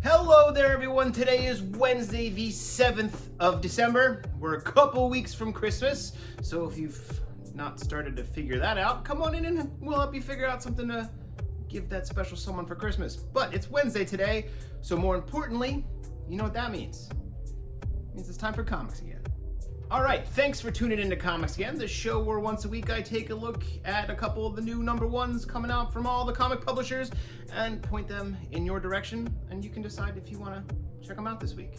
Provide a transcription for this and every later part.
Hello there everyone, today is Wednesday the 7th of December. We're a couple weeks from Christmas, so if you've not started to figure that out, come on in and we'll help you figure out something to give that special someone for Christmas. But it's Wednesday today, so more importantly, you know what that means. It means it's time for comics again. Alright, thanks for tuning into Comics Again, the show where once a week I take a look at a couple of the new #1s coming out from all the comic publishers and point them in your direction, and you can decide if you want to check them out this week.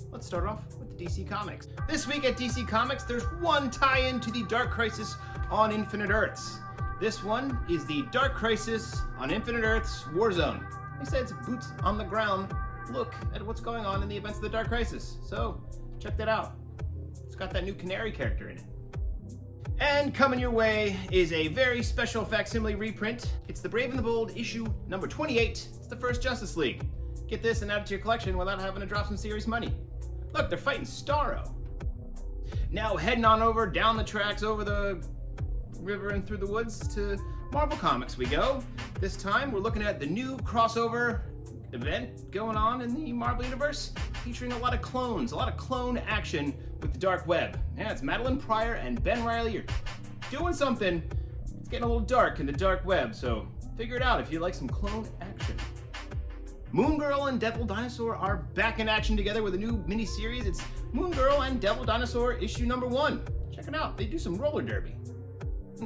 Let's start off with the DC Comics. This week at DC Comics, there's one tie-in to the Dark Crisis on Infinite Earths. This one is the Dark Crisis on Infinite Earths Warzone. They say it's a boots on the ground look at what's going on in the events of the Dark Crisis, so check that out. It's got that new Canary character in it. And coming your way is a very special facsimile reprint. It's the Brave and the Bold issue number 28. It's the first Justice League. Get this and add it to your collection without having to drop some serious money. Look, they're fighting Starro. Now heading on over down the tracks, over the river and through the woods to Marvel Comics we go. This time we're looking at the new crossover event going on in the Marvel Universe, featuring a lot of clones, a lot of clone action with the dark web. Yeah, it's Madeline Pryor and Ben Reilly are doing something. It's getting a little dark in the dark web, so figure it out if you like some clone action. Moon Girl and Devil Dinosaur are back in action together with a new miniseries. It's Moon Girl and Devil Dinosaur issue number 1. Check it out, they do some roller derby.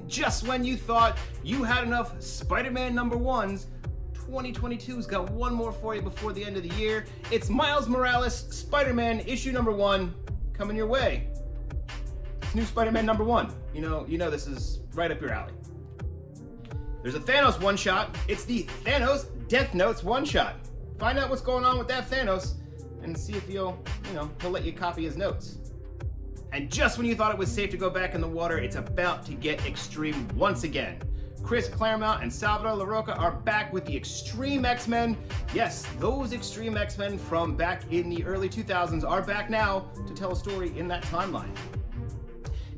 Just when you thought you had enough Spider-Man #1s, 2022's got one more for you before the end of the year. It's Miles Morales Spider-Man issue number 1 coming your way. It's new Spider-Man #1. You know this is right up your alley. There's a Thanos one-shot. It's the Thanos Death Notes one-shot. Find out what's going on with that Thanos and see if he'll let you copy his notes. And just when you thought it was safe to go back in the water, it's about to get extreme once again. Chris Claremont and Salvador Larroca are back with the Extreme X-Men. Yes, those Extreme X-Men from back in the early 2000s are back now to tell a story in that timeline.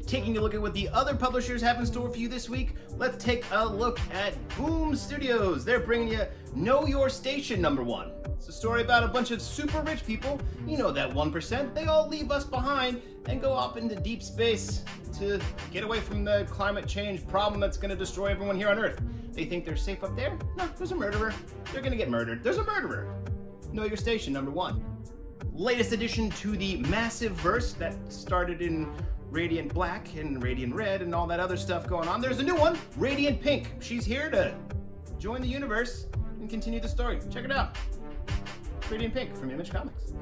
Taking a look at what the other publishers have in store for you this week, let's take a look at Boom Studios. They're bringing you Know Your Station #1. It's a story about a bunch of super rich people, you know that 1%, they all leave us behind and go up into deep space to get away from the climate change problem that's going to destroy everyone here on Earth. They think they're safe up there? No, there's a murderer. They're going to get murdered. There's a murderer. Know Your Station #1. Latest addition to the massive verse that started in Radiant Black and Radiant Red and all that other stuff going on. There's a new one, Radiant Pink. She's here to join the universe and continue the story. Check it out. Radiant Pink from Image Comics.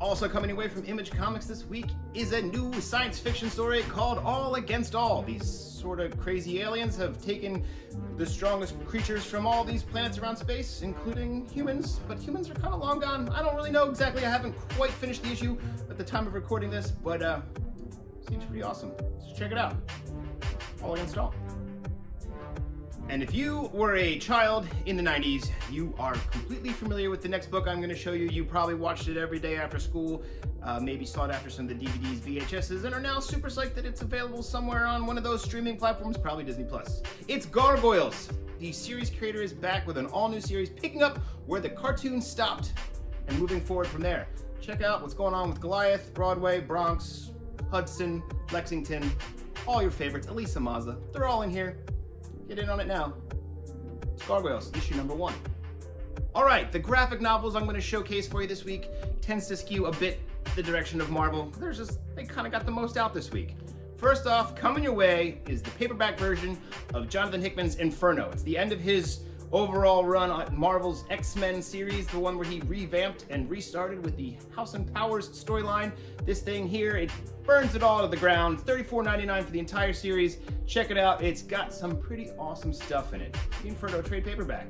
Also coming away from Image Comics this week is a new science fiction story called All Against All. These sort of crazy aliens have taken the strongest creatures from all these planets around space, including humans, but humans are kind of long gone. I don't really know exactly. I haven't quite finished the issue at the time of recording this, but seems pretty awesome. So check it out. All Against All. And if you were a child in the 90s, you are completely familiar with the next book I'm going to show you. You probably watched it every day after school, maybe sought after some of the DVDs, VHSs, and are now super psyched that it's available somewhere on one of those streaming platforms, probably Disney+. It's Gargoyles. The series creator is back with an all-new series, picking up where the cartoon stopped and moving forward from there. Check out what's going on with Goliath, Broadway, Bronx, Hudson, Lexington, all your favorites, Elisa Mazza. They're all in here. Get in on it now. It's Gargoyles, issue #1. All right, the graphic novels I'm going to showcase for you this week tends to skew a bit the direction of Marvel. They kind of got the most out this week. First off, coming your way is the paperback version of Jonathan Hickman's Inferno. It's the end of his overall run on Marvel's X-Men series, the one where he revamped and restarted with the House and Powers storyline. This thing here, it burns it all to the ground. $34.99 for the entire series. Check it out. It's got some pretty awesome stuff in it. The Inferno trade paperback.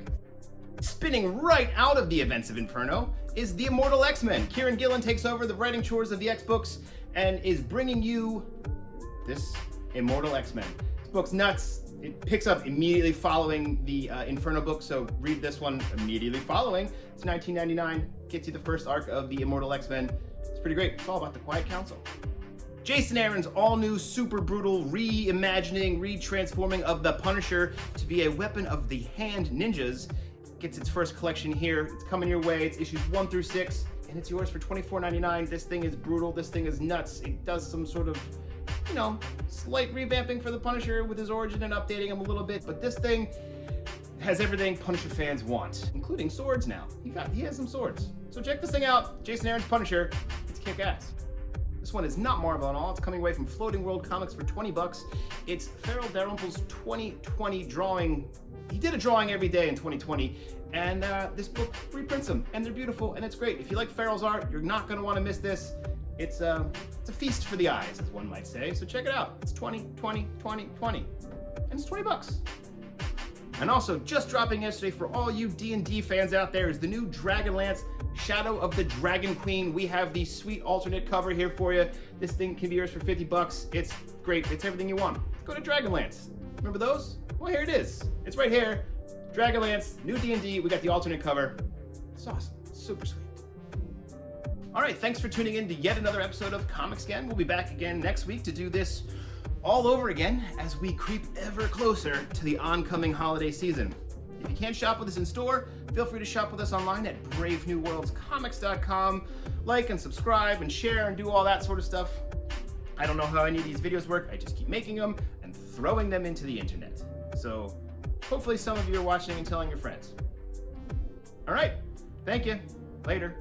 Spinning right out of the events of Inferno is the Immortal X-Men. Kieran Gillen takes over the writing chores of the X-Books and is bringing you this Immortal X-Men. This book's nuts. It picks up immediately following the Inferno book, so read this one immediately following. It's $19.99, gets you the first arc of the Immortal X-Men. It's pretty great. It's all about the Quiet Council. Jason Aaron's all-new, super brutal reimagining, retransforming of the Punisher to be a weapon of the hand ninjas gets its first collection here. It's coming your way. It's issues 1 through 6, and it's yours for $24.99. This thing is brutal. This thing is nuts. It does some sort of, you know, slight revamping for the Punisher with his origin and updating him a little bit, but this thing has everything Punisher fans want, including swords now. He has some swords. So check this thing out. Jason Aaron's Punisher. It's kick-ass. This one is not Marvel at all. It's coming away from Floating World Comics for 20 bucks. It's Farrell Dalrymple's 2020 drawing. He did a drawing every day in 2020, and this book reprints them, and they're beautiful, and it's great. If you like Farrell's art, you're not going to want to miss this. It's a feast for the eyes, as one might say. So check it out. It's 20, 20, 20, 20, and it's 20 bucks. And also, just dropping yesterday for all you D&D fans out there is the new Dragonlance Shadow of the Dragon Queen. We have the sweet alternate cover here for you. This thing can be yours for 50 bucks. It's great. It's everything you want. Go to Dragonlance. Remember those? Well, here it is. It's right here. Dragonlance, new D&D. We got the alternate cover. It's awesome. It's super sweet. All right, thanks for tuning in to yet another episode of Comics Again. We'll be back again next week to do this all over again as we creep ever closer to the oncoming holiday season. If you can't shop with us in store, feel free to shop with us online at bravenewworldscomics.com. Like and subscribe and share and do all that sort of stuff. I don't know how any of these videos work. I just keep making them and throwing them into the internet. So hopefully some of you are watching and telling your friends. All right, thank you. Later.